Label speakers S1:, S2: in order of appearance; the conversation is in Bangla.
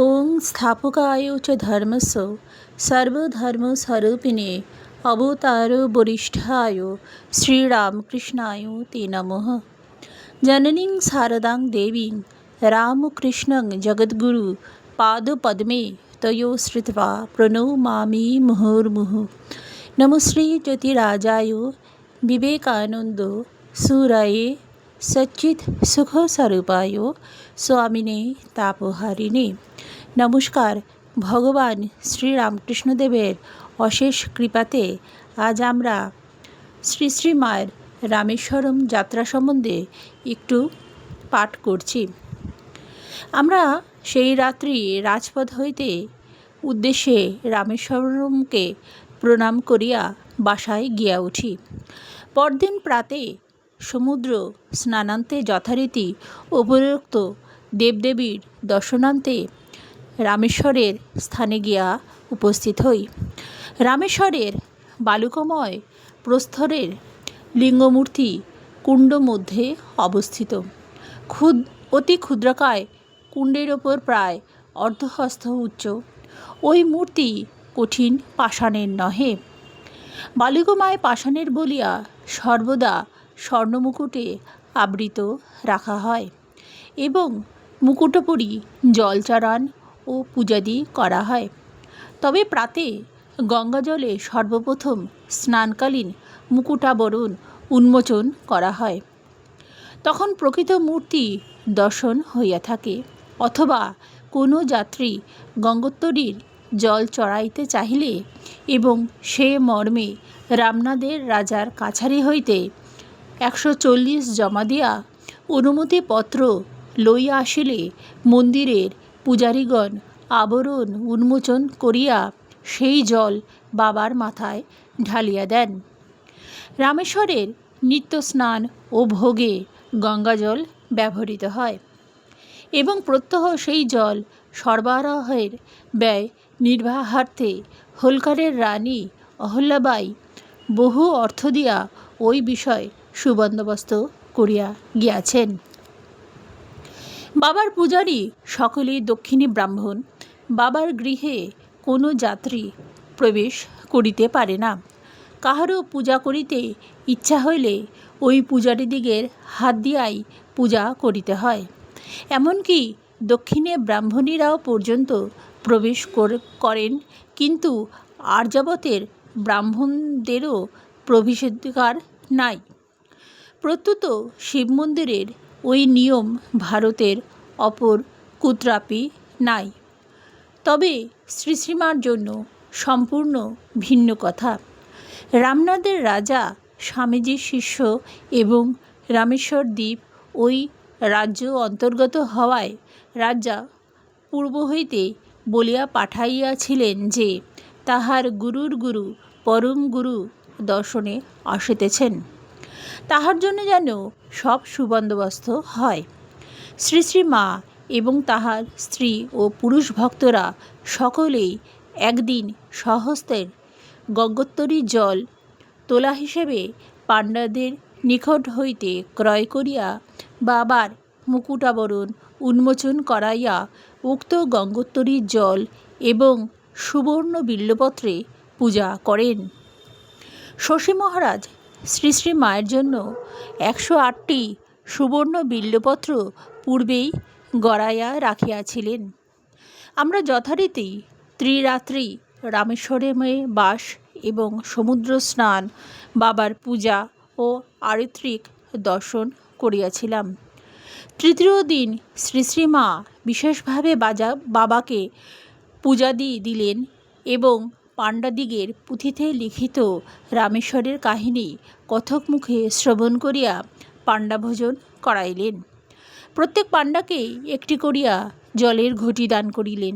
S1: ওং স্থাপকায় চ ধর্মস্য সর্বধর্মস্বরূপিণে অবতার বরিষ্ঠায় শ্রীরামকৃষ্ণায় তে নমঃ। জননীং শারদাং দেবীং রামকৃষ্ণং জগদ্গুরু পাদপদ্মে তয়ো শ্রিত্বা প্রণমামি মুহুর্মুহুঃ। নমো শ্রী জ্যোতিরাজায় বিবেকানন্দ সুরায়ে সচ্চিৎ সুখস্বরূপায় স্বামিনে তাপহারিণে। নমস্কার। ভগবান শ্রীরামকৃষ্ণদেবের অশেষ কৃপাতে আজ আমরা শ্রী শ্রী মায়ের রামেশ্বরম যাত্রা সম্বন্ধে একটু পাঠ করছি। আমরা সেই রাত্রি রাজপথ হইতে উদ্দেশ্যে রামেশ্বরমকে প্রণাম করিয়া বাসায় গিয়া উঠি। পরদিন প্রাতে সমুদ্র স্নানান্তে যথারীতি উপরোক্ত দেবদেবীর দর্শনান্তে রামেশ্বরের স্থানে গিয়া উপস্থিত হই। রামেশ্বরের বালুকময় প্রস্তরের লিঙ্গমূর্তি কুণ্ড মধ্যে অবস্থিত। অতি ক্ষুদ্রকায় কুণ্ডের ওপর প্রায় অর্ধহস্ত উচ্চ ওই মূর্তি কঠিন পাষাণের নহে, বালুকময় পাষাণের বলিয়া সর্বদা স্বর্ণমুকুটে আবৃত রাখা হয় এবং মুকুটোপরি জলচারণ ও পূজাদি করা হয়। তবে প্রাতে গঙ্গাজলে সর্বপ্রথম স্নানকালীন মুকুটাবরণ উন্মোচন করা হয়। তখন প্রকৃত মূর্তি দর্শন হইয়া থাকে, অথবা কোনো যাত্রী গঙ্গোত্তরীর জল চড়াইতে চাহিলে এবং সে মর্মে রামনাদের রাজার কাছারি হইতে 140 জমা দিয়া অনুমতিপত্র লইয়া আসিলে মন্দিরের পূজারীগণ আবরণ উন্মোচন করিয়া সেই জল বাবার মাথায় ঢালিয়া দেন। রামেশ্বরের নিত্য স্নান ও ভোগে গঙ্গাজল ব্যবহৃত হয় এবং প্রত্যহ সেই জল সরবরাহের ব্যয় নির্বাহার্থে হোলকারের রানী অহল্যাবাই বহু অর্থ দিয়া ওই বিষয় সুবন্দোবস্ত করিয়া গিয়াছেন। বাবার পূজারী সকলেই দক্ষিণী ব্রাহ্মণ। বাবার গৃহে কোনো যাত্রী প্রবেশ করিতে পারে না। কাহারও পূজা করিতে ইচ্ছা হইলে ওই পূজারীদিগের হাত দিয়াই পূজা করিতে হয়। এমনকি দক্ষিণে ব্রাহ্মণীরাও পর্যন্ত প্রবেশ করেন, কিন্তু আর্যাবতের ব্রাহ্মণদেরও প্রবেশাধিকার নাই। প্রত্যুত শিব মন্দিরের ওই নিয়ম ভারতের অপর কুত্রাপি নাই। তবে শ্রী শ্রীমার জন্য সম্পূর্ণ ভিন্ন কথা। রামনাদের রাজা স্বামীজির শিষ্য এবং রামেশ্বর দ্বীপ ওই রাজ্য অন্তর্গত হওয়ায় রাজা পূর্ব হইতে বলিয়া পাঠাইয়াছিলেন যে তাহার গুরুর গুরু পরম গুরু দর্শনে আসিতেছেন, তাহার জন্য যেন সব সুবন্দোবস্ত হয়। শ্রী শ্রী মা এবং তাহার স্ত্রী ও পুরুষ ভক্তরা সকলেই একদিন স্বহস্তের গঙ্গোত্তরী জল তোলা হিসেবে পাণ্ডাদের নিকট হইতে ক্রয় করিয়া বাবার মুকুটাবরণ উন্মোচন করাইয়া উক্ত গঙ্গোত্তরী জল এবং সুবর্ণ বিল্বপত্রে পূজা করেন। শশী মহারাজ শ্রী শ্রী মায়ের জন্য 108টি সুবর্ণ বিল্বপত্র পূর্বেই গড়াইয়া রাখিয়াছিলেন। আমরা যথারীতি ত্রিরাত্রি রামেশ্বরমে বাস এবং সমুদ্র স্নান, বাবার পূজা ও আরিত্রিক দর্শন করিয়াছিলাম। তৃতীয় দিন শ্রী শ্রী মা বিশেষভাবে বাবাকে পূজাদি দিলেন এবং পাণ্ডাদিগের পুঁথিতে লিখিত রামেশ্বরের কাহিনী কথক মুখে শ্রবণ করিয়া পাণ্ডাভোজন করাইলেন। প্রত্যেক পাণ্ডাকে একটি করিয়া জলের ঘটি দান করিলেন।